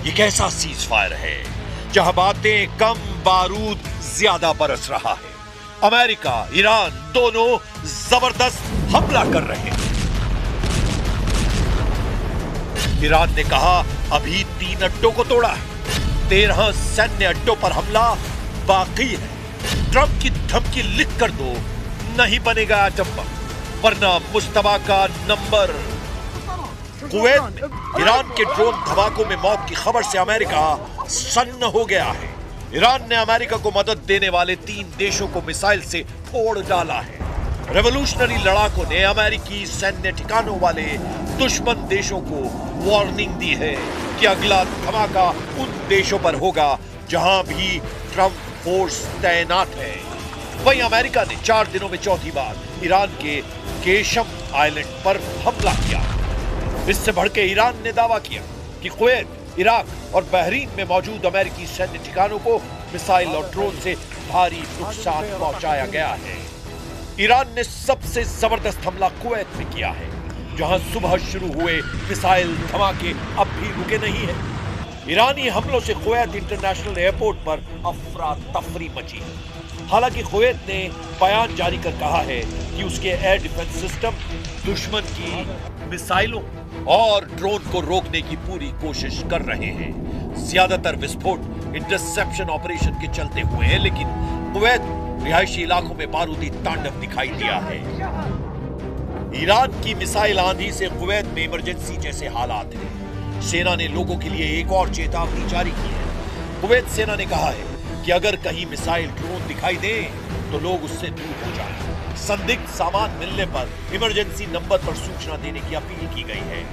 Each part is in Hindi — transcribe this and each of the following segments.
ये कैसा सीज फायर है जहां बातें कम, बारूद ज्यादा बरस रहा है। अमेरिका, ईरान दोनों जबरदस्त हमला कर रहे हैं। ईरान ने कहा अभी 3 अड्डों को तोड़ा है, 13 सैन्य अड्डों पर हमला बाकी है। ट्रंप की धमकी लिख कर दो, नहीं बनेगा एटम बम, वरना मुश्तबा का नंबर। कुवैत में ईरान के ड्रोन धमाकों में मौत की खबर से अमेरिका सन्न हो गया है। ईरान ने अमेरिका को मदद देने वाले 3 देशों को मिसाइल से फोड़ डाला है। रेवोल्यूशनरी लड़ाकों ने अमेरिकी सैन्य ठिकानों वाले दुश्मन देशों को वार्निंग दी है कि अगला धमाका उन देशों पर होगा जहां भी ट्रंप फोर्स तैनात है। वहीं अमेरिका ने 4 दिनों में चौथी बार ईरान के केशम आइलैंड पर हमला किया। इससे भड़के ईरान ने दावा किया कि कुवैत, इराक और बहरीन में मौजूद अमेरिकी सैन्य ठिकानों को मिसाइल और ड्रोन से भारी नुकसान पहुंचाया गया है। ईरान ने सबसे जबरदस्त हमला कुवैत में किया है, जहां सुबह शुरू हुए मिसाइल धमाके अब भी रुके नहीं है। ईरानी हमलों से कुवैत इंटरनेशनल एयरपोर्ट पर अफरा तफरी मची है। हालांकि कुवैत ने बयान जारी कर कहा है कि उसके एयर डिफेंस सिस्टम दुश्मन की मिसाइलों और ड्रोन को रोकने की पूरी कोशिश कर रहे हैं। ज्यादातर विस्फोट इंटरसेप्शन ऑपरेशन के चलते हुए हैं, लेकिन कुवैत रिहायशी इलाकों में बारूदी तांडव दिखाई दिया है। ईरान की मिसाइल आंधी से कुवैत में इमरजेंसी जैसे हालात हैं। सेना ने लोगों के लिए एक और चेतावनी जारी की है। कुवैत सेना ने कहा है कि अगर कहीं मिसाइल ड्रोन दिखाई दे तो लोग उससे दूर हो जाएं। संदिग्ध सामान मिलने पर इमरजेंसी नंबर पर सूचना देने की अपील की गई है।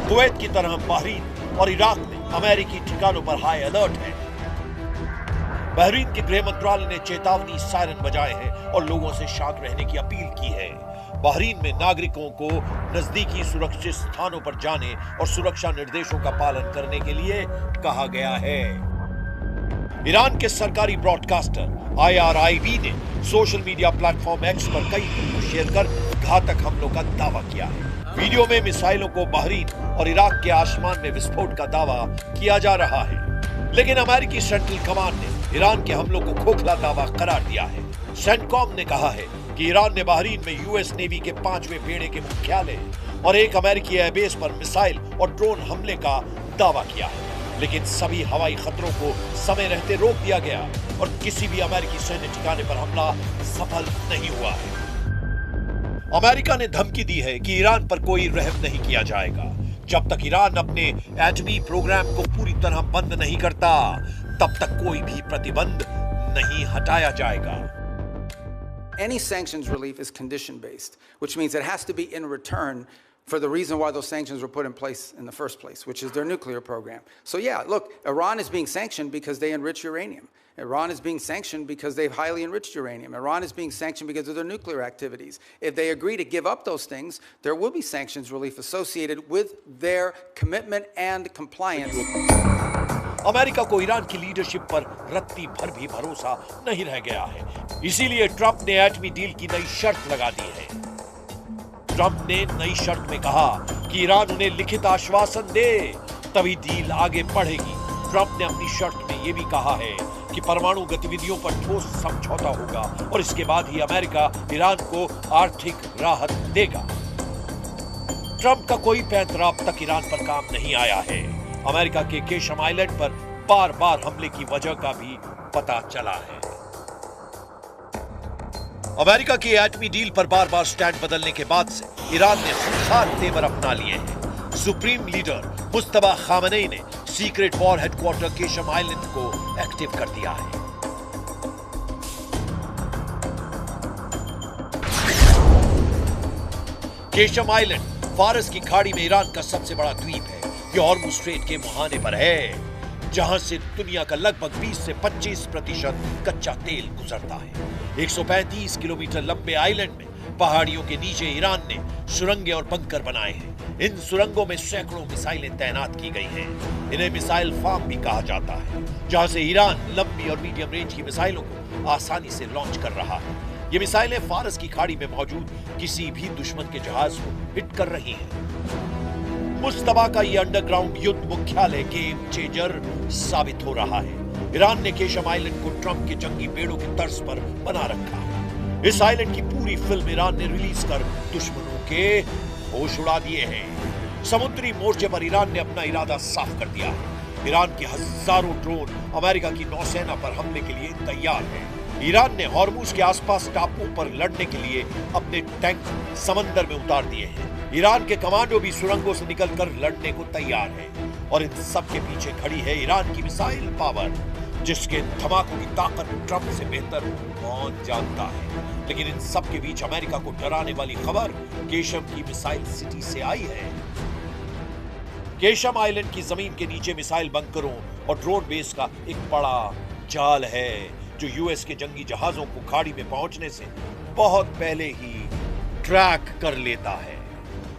कुवैत की तरह बहरीन और इराक में अमेरिकी ठिकानों पर हाई अलर्ट है। बहरीन के गृह मंत्रालय ने चेतावनी सायरन बजाए हैं और लोगों से शांत रहने की अपील की है। बहरीन में नागरिकों को नजदीकी सुरक्षित स्थानों पर जाने और सुरक्षा निर्देशों का पालन करने के लिए कहा गया है। ईरान के सरकारी ब्रॉडकास्टर IRIB ने सोशल मीडिया प्लेटफॉर्म X पर कई वीडियो शेयर कर घातक हमलों का दावा किया है। वीडियो में मिसाइलों को बहरीन और इराक के आसमान में विस्फोट का दावा किया जा रहा है, लेकिन अमेरिकी सेंट्रल कमांड ने ईरान के हमलों को खोखला दावा करार दिया है। सेंटकॉम ने कहा है कि ईरान ने बहरीन में US नेवी के 5वें बेड़े के मुख्यालय और एक अमेरिकी एयरबेस पर मिसाइल और ड्रोन हमले का दावा किया है, लेकिन सभी हवाई खतरों को समय रहते रोक दिया गया और किसी भी अमेरिकी सैन्य ठिकाने पर हमला सफल नहीं हुआ है। अमेरिका ने धमकी दी है कि ईरान पर कोई रहम नहीं किया जाएगा जब तक ईरान अपने एटमी प्रोग्राम को पूरी तरह बंद नहीं करता, तब तक कोई भी प्रतिबंध नहीं हटाया जाएगा। Any sanctions relief is condition based, which means it has to be in return for the reason why those sanctions were put in place in the first place, which is their nuclear program. So yeah, look, Iran is being sanctioned because they enrich uranium. Iran is being sanctioned because they've highly enriched uranium. Iran is being sanctioned because of their nuclear activities. If they agree to give up those things, there will be sanctions relief associated with their commitment and compliance. America को ईरान की लीडरशिप पर रत्ती भर भी भरोसा नहीं रह गया है, इसीलिए ट्रंप ने एटमी डील की नई शर्त लगा दी है। ट्रंप ने नई शर्त में कहा कि ईरान उन्हें लिखित आश्वासन दे, तभी डील आगे बढ़ेगी। ट्रंप ने अपनी शर्त में यह भी कहा है कि परमाणु गतिविधियों पर ठोस समझौता होगा और इसके बाद ही अमेरिका ईरान को आर्थिक राहत देगा। ट्रंप का कोई पैंतरा अब तक ईरान पर काम नहीं आया है। अमेरिका के केशम आइलैंड पर बार-बार हमले की वजह का भी पता चला है। अमेरिका की एटमी डील पर बार-बार स्टैंड बदलने के बाद से ईरान ने खूंखार तेवर अपना लिए हैं। सुप्रीम लीडर मुस्तबा खामनेई ने secret war headquarter Qeshm island को एक्टिव कर दिया है। केशम आइलैंड फारस की खाड़ी में ईरान का सबसे बड़ा द्वीप है। यह हॉर्मुज़ स्ट्रेट के मुहाने पर है, जहां से दुनिया का लगभग 20 से 25% कच्चा तेल गुजरता है। 135 किलोमीटर लंबे आइलैंड में पहाड़ियों के नीचे ईरान ने सुरंगें और बंकर बनाए हैं। इन सुरंगों में सैकड़ों मिसाइलें तैनात की गई हैं। इन्हें मिसाइल फार्म भी कहा जाता है, जहां से ईरान लंबी और मीडियम रेंज की मिसाइलों को आसानी से लॉन्च कर रहा है। ये मिसाइलें फारस की खाड़ी में मौजूद किसी भी दुश्मन के जहाज को हिट कर रही हैं। मुस्तफा का यह अंडरग्राउंड युद्ध मुख्यालय गेम चेंजर साबित हो रहा है। ईरान ने केशम आइलैंड को ट्रंप के जंगी बेड़ों की तर्ज पर बना रखा है। इस आइलैंड की पूरी फिल्म ईरान ने रिलीज कर दुश्मनों के होश उड़ा दिए हैं। समुद्री मोर्चे पर ईरान ने अपना इरादा साफ कर दिया है। ईरान के हजारों ड्रोन अमेरिका की नौसेना पर हमले के लिए तैयार हैं। ईरान ने हॉर्मुज के आसपास टापुओं पर लड़ने के लिए अपने टैंक समंदर में उतार दिए हैं। ईरान के कमांडो भी सुरंगों से निकलकर लड़ने को तैयार हैं। और इन सब के पीछे खड़ी है ईरान की मिसाइल पावर, जिसके धमाकों की ताकत ट्रंप से बेहतर कौन जानता है। लेकिन इन सब के बीच अमेरिका को डराने वाली खबर केशम की मिसाइल सिटी से आई है। केशम आइलैंड की जमीन के नीचे मिसाइल बंकरों और ड्रोन बेस का एक बड़ा जाल है, जो यूएस के जंगी जहाजों को खाड़ी में पहुंचने से बहुत पहले ही ट्रैक कर लेता है,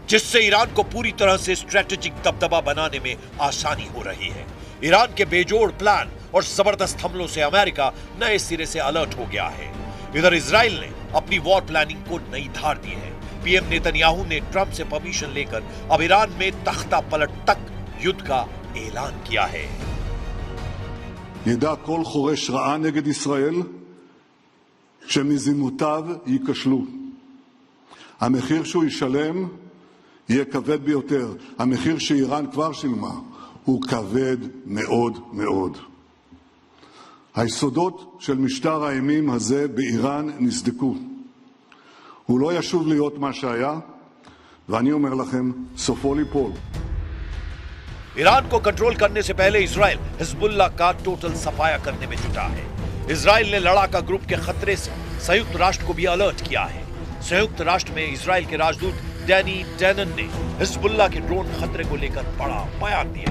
जिससे ईरान को पूरी तरह से स्ट्रेटेजिक दबदबा बनाने में आसानी हो रही है। ईरान के बेजोड़ प्लान और जबरदस्त हमलों से अमेरिका नए सिरे से अलर्ट हो गया है। इधर इजराइल ने अपनी वॉर प्लानिंग को नई धार दी है। पीएम नेतन्याहू ने ट्रंप से परमिशन लेकर अब ईरान में तख्ता पलट तक युद्ध का ऐलान किया है। ידע כל חורש רעה נגד ישראל שמזימותיו ייכשלו. המחיר שהוא ישלם יהיה כבד ביותר. המחיר שאיראן כבר שילמה הוא כבד מאוד מאוד. היסודות של משטר האימים הזה באיראן נסדקו. הוא לא ישוב להיות מה שהיה, ואני אומר לכם, סופו ליפול. ईरान को कंट्रोल करने से पहले इजराइल हिजबुल्ला का टोटल सफाया करने में जुटा है। इजराइल ने लड़ाका ग्रुप के खतरे से संयुक्त राष्ट्र को भी अलर्ट किया है। संयुक्त राष्ट्र में इजराइल के राजदूत डैनी डैनन ने हिजबुल्ला के ड्रोन खतरे को लेकर बड़ा बयान दिया।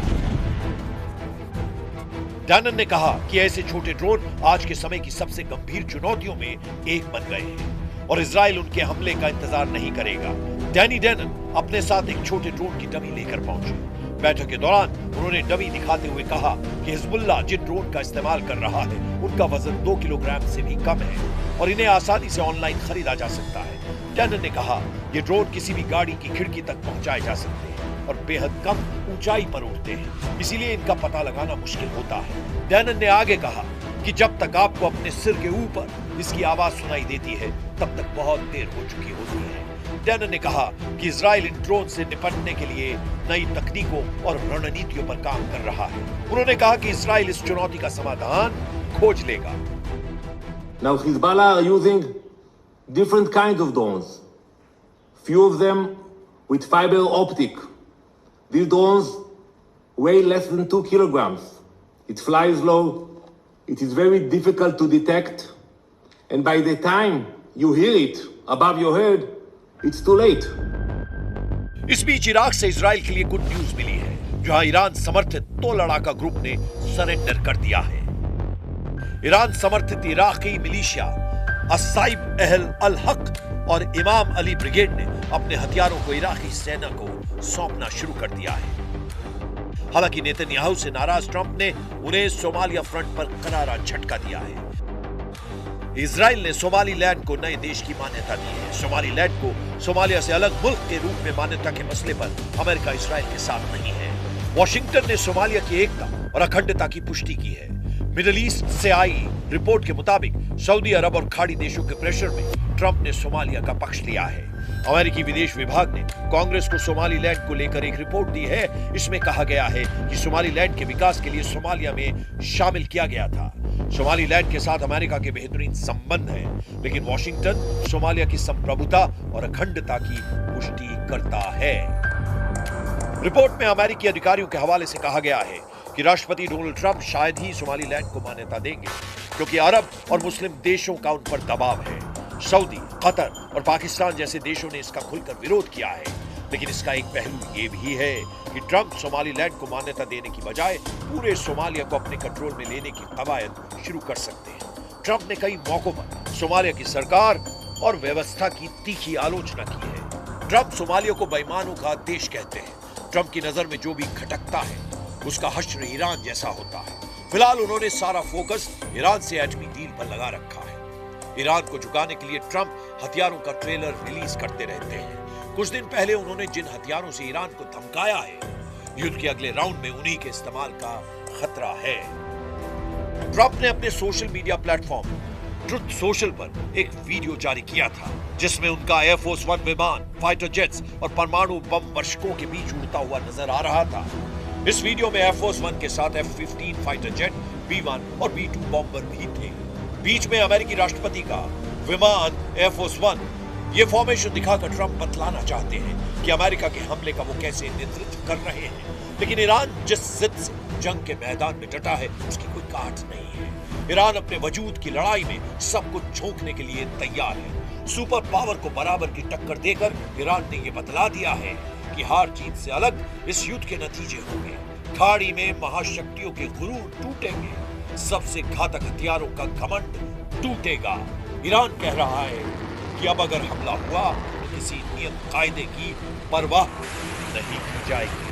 डैनन ने कहा कि ऐसे छोटे ड्रोन आज के समय की सबसे गंभीर चुनौतियों में एक बन गए हैं और इजराइल उनके हमले का इंतजार नहीं करेगा। डैनी डैनन अपने साथ एक छोटे ड्रोन की डमी लेकर पहुंचे। बैठक के दौरान उन्होंने डमी दिखाते हुए कहा कि हिजबुल्ला जिन ड्रोन का इस्तेमाल कर रहा है उनका वजन 2 किलोग्राम से भी कम है और इन्हें आसानी से ऑनलाइन खरीदा जा सकता है। डैनन ने कहा ये ड्रोन किसी भी गाड़ी की खिड़की तक पहुंचाए जा सकते हैं और बेहद कम ऊंचाई पर उड़ते हैं, इसीलिए इनका पता लगाना मुश्किल होता है। डैनन ने आगे कहा कि जब तक आपको अपने सिर के ऊपर इसकी आवाज सुनाई देती है तब तक बहुत देर हो चुकी होती है। डैनन ने कहा कि इजराइल इन ड्रोन से निपटने के लिए नई तकनीकों और रणनीतियों पर काम कर रहा है। उन्होंने कहा कि इजराइल इस चुनौती का समाधान खोज लेगा। Now Hezbollah are using different kinds of drones. Few of them with fiber optic. These drones weigh less than 2 kilograms. It flies low. It is very difficult to detect. And by the time you hear it above your head, it's too late. इस बीच इराक से इजराइल के लिए गुड न्यूज मिली है, जहां ईरान समर्थित 2 लड़ाका ग्रुप ने सरेंडर कर दिया है। ईरान समर्थित इराकी मिलिशिया अस्साइब अहल अल हक और इमाम अली ब्रिगेड ने अपने हथियारों को इराकी सेना को सौंपना शुरू कर दिया है। हालांकि नेतन्याहू से नाराज ट्रंप ने उन्हें सोमालिया फ्रंट पर करारा झटका दिया है। इजराइल ने सोमालीलैंड को नए देश की मान्यता दी है। सोमालीलैंड को सोमालिया से अलग मुल्क के रूप में मान्यता के मसले पर अमेरिका इजराइल के साथ नहीं है। वॉशिंगटन ने सोमालिया की एकता और अखंडता की पुष्टि की है। मिडिल ईस्ट से आई रिपोर्ट के मुताबिक सऊदी अरब और खाड़ी देशों के प्रेशर में ट्रंप ने सोमालिया का पक्ष लिया है। अमेरिकी विदेश विभाग ने कांग्रेस को सोमालीलैंड को लेकर एक रिपोर्ट दी है। इसमें कहा गया है कि सोमालीलैंड के विकास के लिए सोमालिया में शामिल किया गया था। सोमालीलैंड के साथ अमेरिका के बेहतरीन संबंध हैं, लेकिन वॉशिंगटन सोमालिया की संप्रभुता और अखंडता की पुष्टि करता है। रिपोर्ट में अमेरिकी अधिकारियों के हवाले से कहा गया है कि राष्ट्रपति डोनाल्ड ट्रंप शायद ही सोमालीलैंड को मान्यता देंगे, क्योंकि अरब और मुस्लिम देशों का उन पर दबाव है। सऊदी, कतर और पाकिस्तान जैसे देशों ने इसका खुलकर विरोध किया है। लेकिन इसका एक पहलू ये भी है कि ट्रंप सोमालीलैंड को मान्यता देने की बजाय पूरे सोमालिया को अपने कंट्रोल में लेने की कवायद शुरू कर सकते हैं। ट्रंप ने कई मौकों पर सोमालिया की सरकार और व्यवस्था की तीखी आलोचना की है। ट्रंप सोमालिया को बेईमानों का देश कहते हैं। ट्रंप की नजर में जो भी खटकता है उसका हश्र ईरान जैसा होता है। फिलहाल उन्होंने सारा फोकस ईरान से एटमी डील पर लगा रखा है। ईरान को झुकाने के लिए ट्रंप हथियारों का ट्रेलर रिलीज करते रहते हैं। कुछ दिन पहले उन्होंने जिन हथियारों से ईरान को धमकाया है, युद्ध के अगले राउंड में उन्हीं के इस्तेमाल का खतरा है। ट्रंप ने अपने social media platform truth social पर एक वीडियो जारी किया था, जिसमें उनका एयरफोर्स वन विमान, फाइटर जेट्स और परमाणु बम वर्षकों के बीच उड़ता हुआ नजर आ रहा था। इस वीडियो में एयरफोर्स वन के साथ F-15 फाइटर जेट, B-1 और B-2 बॉम्बर भी थे। बीच में अमेरिकी राष्ट्रपति का विमान एयरफोर्स वन। ये फॉर्मेशन दिखाकर ट्रंप बतलाना चाहते हैं कि अमेरिका के हमले का वो कैसे नेतृत्व कर रहे हैं। लेकिन ईरान जिस जिद से जंग के मैदान में डटा है, उसकी कोई काट नहीं है। ईरान अपने वजूद की लड़ाई में सब कुछ झोंकने के लिए तैयार है। सुपर पावर को बराबर की टक्कर देकर ईरान ने ये बतला दिया है कि हार जीत से अलग इस युद्ध के नतीजे होंगे। खाड़ी में महाशक्तियों के गुरूर टूटेंगे, सबसे घातक हथियारों का घमंड टूटेगा। ईरान कह रहा है कि अब अगर हमला हुआ तो किसी नियम कायदे की परवाह नहीं की जाएगी।